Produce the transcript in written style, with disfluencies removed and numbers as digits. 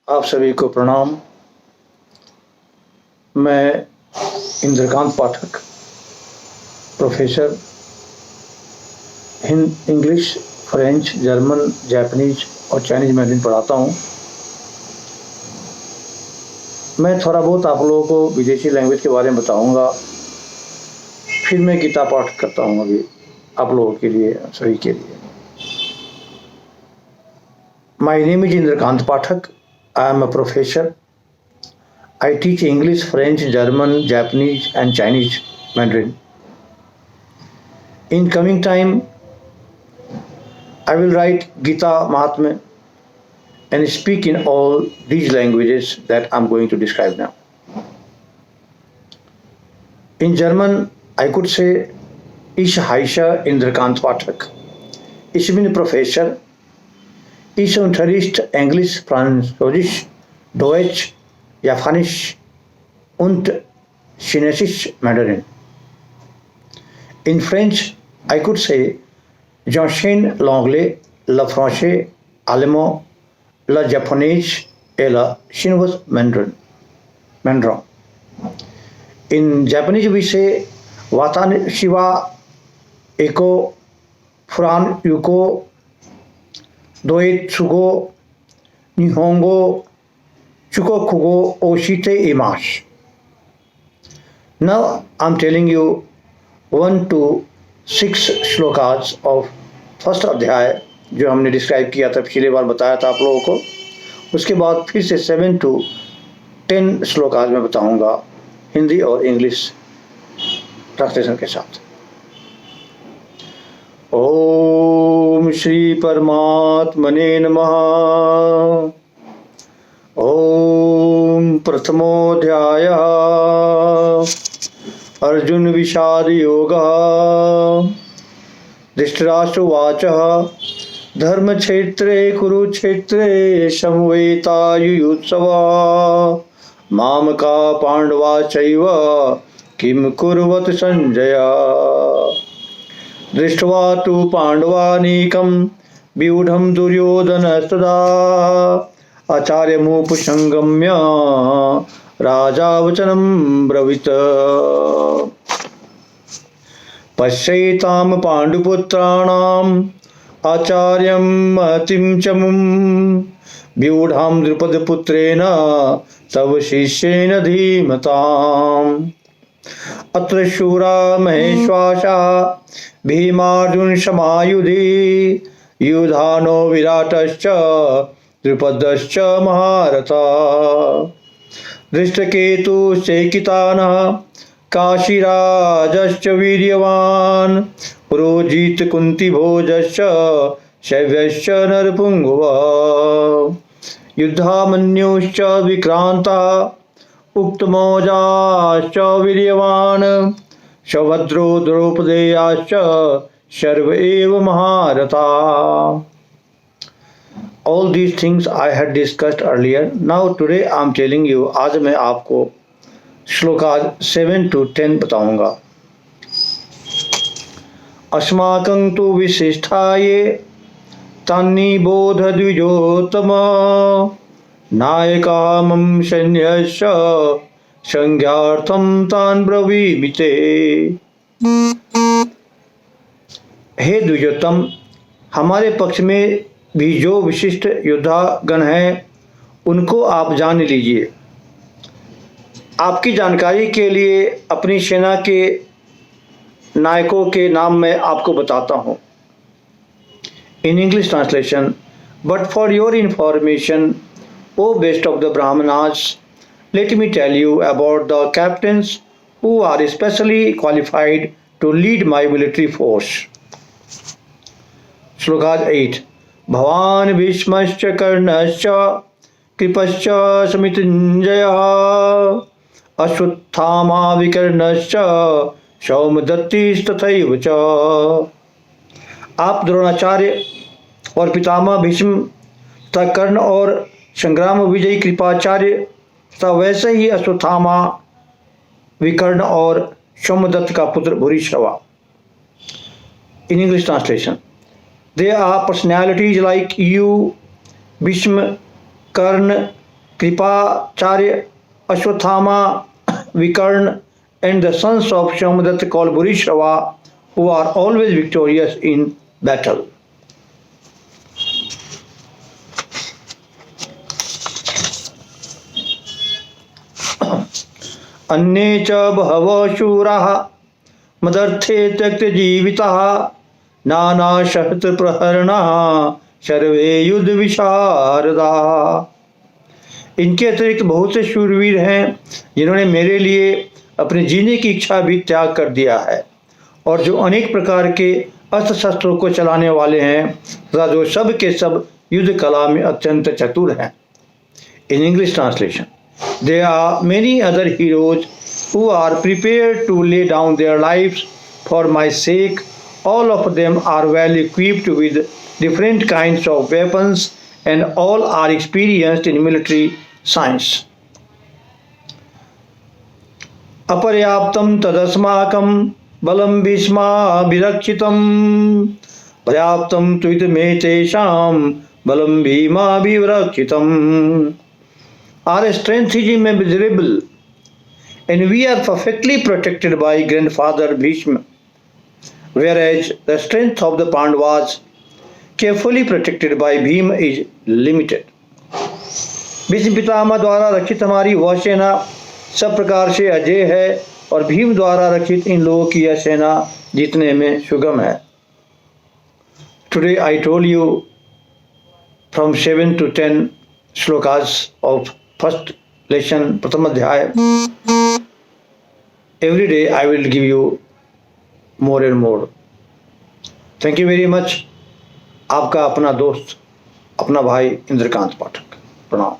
आप सभी को प्रणाम। मैं Indrakant Pathak, professor English, French, German, Japanese और चाइनीज मैंड्रिन पढ़ाता हूँ। मैं थोड़ा बहुत आप लोगों को विदेशी लैंग्वेज के बारे में बताऊँगा, फिर मैं गीता पाठ करता हूँ अभी आप लोगों के लिए, सभी के लिए। My name is Indrakant Pathak. I am a professor. I teach English, French, German, Japanese and Chinese Mandarin. In coming time, I will write Gita Mahatmya and speak in all these languages that I am going to describe now. In German, I could say Ich heiße Indrakant Pathak. Ich bin Professor. Ich unterrichte Englisch, Französisch, Deutsch, Japanisch und Chinesisch Mandarin. In French, I could say j'enseigne l'anglais, le français, allemand, le japonais et le chinois mandarin. In Japanese, we say watashi wa eko furan yuko Doitsugo, Nihongo, Chukokugo, Oshite imasu. Now I'm telling you 1 to 6 shlokas of first अध्याय जो हमने describe किया था, पिछली बार बताया था आप लोगों को। उसके बाद फिर से 7 to 10 श्लोकास में बताऊंगा हिंदी और इंग्लिश ट्रांसलेशन के साथ। ओम श्री परमात्मने नमः। ओम प्रथमोऽध्याय अर्जुन विषाद योगः। धृतराष्ट्रवाच धर्मक्षेत्रे कुरुक्षेत्रे समवेतायुयुत्सवा मामका पांडवा चैव किं कुर्वत संजय। दृष्ट्वा तु पांडवानीकं व्यूढं दुर्योधनस्तदा आचार्यमुपसंगम्य राजा वचनं ब्रवीत। पश्यैतां पाण्डुपुत्राणाम् आचार्यं महतीं च मुं व्यूढां द्रुपदपुत्रेण तव शिष्येन धीमताम्। अत्र शूरा महेश्वासा भीमार्जुन समायुधि युधानो विराटश्च द्रुपदश्च महारथा। धृष्टकेतुश्चैकितानः काशीराजश्च वीर्यवान् पुरोजित कुन्तीभोजश्च शैव्यश्च नरपुङ्गवः। युद्धामन्युश्च विक्रान्तः उक्तमौजाश्च वीर्यवान् सौभद्रो द्रौपदेयाश्च सर्व एव महारथा। All these things I had discussed earlier. Now today I am telling you, आज मैं आपको श्लोकाज 7 to 10 बताऊंगा। अस्माकं तु विशिष्टाये तन्निबोध द्विजोत्तम नायकामं सैन्यस्य संज्ञार्थं तान् ब्रवीमि ते। हे द्विजोत्तम, हमारे पक्ष में भी जो विशिष्ट योद्धागण हैं उनको आप जान लीजिए। आपकी जानकारी के लिए अपनी सेना के नायकों के नाम मैं आपको बताता हूँ। In English translation, but for your information, O best of the Brahmanas, let me tell you about the captains who are especially qualified to lead my military force. Shlokas 8. भवान् भीष्मश्च कर्णश्च कृपश्च समितिञ्जयः अश्वत्थामा विकर्णश्च सौमदत्तिस्तथैव च। आप द्रोणाचार्य और पितामह भीष्म तथा कर्ण और संग्राम विजयी कृपाचार्य तथा वैसे ही अश्वत्थामा, विकर्ण और सौमदत्त का पुत्र Bhurishrava. In English translation, there are personalities like you, Bhishma, Karna, Kripacharya, Ashwathama, Vikarna, and the sons of Shambhadatta called Bhurishrava, who are always victorious in battle. अन्ये च बहवो शूराः मदर्थे त्यक्तजीविताः नानाशस्त्रप्रहरणाः सर्वे युद्ध विशारदाः। इनके अतिरिक्त बहुत से शूरवीर हैं जिन्होंने मेरे लिए अपने जीने की इच्छा भी त्याग कर दिया है और जो अनेक प्रकार के अस्त्र शस्त्रों को चलाने वाले हैं तथा जो सब के सब युद्ध कला में अत्यंत चतुर हैं। In English translation, there are many other heroes who are prepared to lay down their lives for my sake. All of them are well equipped with different kinds of weapons and all are experienced in military science. अपर्याप्तं तदस्माकं बलं भीष्माभिरक्षितं पर्याप्तं त्विदमेतेषां बलं भीमाभिरक्षितम्. Our strength is immeasurable and we are perfectly protected by grandfather Bhishma, whereas the strength of the Pandavas, carefully protected by Bhima, is limited. Bhishma Pitamah द्वारा रक्षित हमारी वह सेना सब प्रकार से अजय है और भीम द्वारा रक्षित इन लोगों की यह सेना जीतने में सुगम है. Today I told you from 7 to 10 shlokas of first lesson, प्रथम अध्याय. Every day I will give you more and more. Thank you very much. आपका अपना दोस्त, अपना भाई इंद्रकांत पाठक. प्रणाम.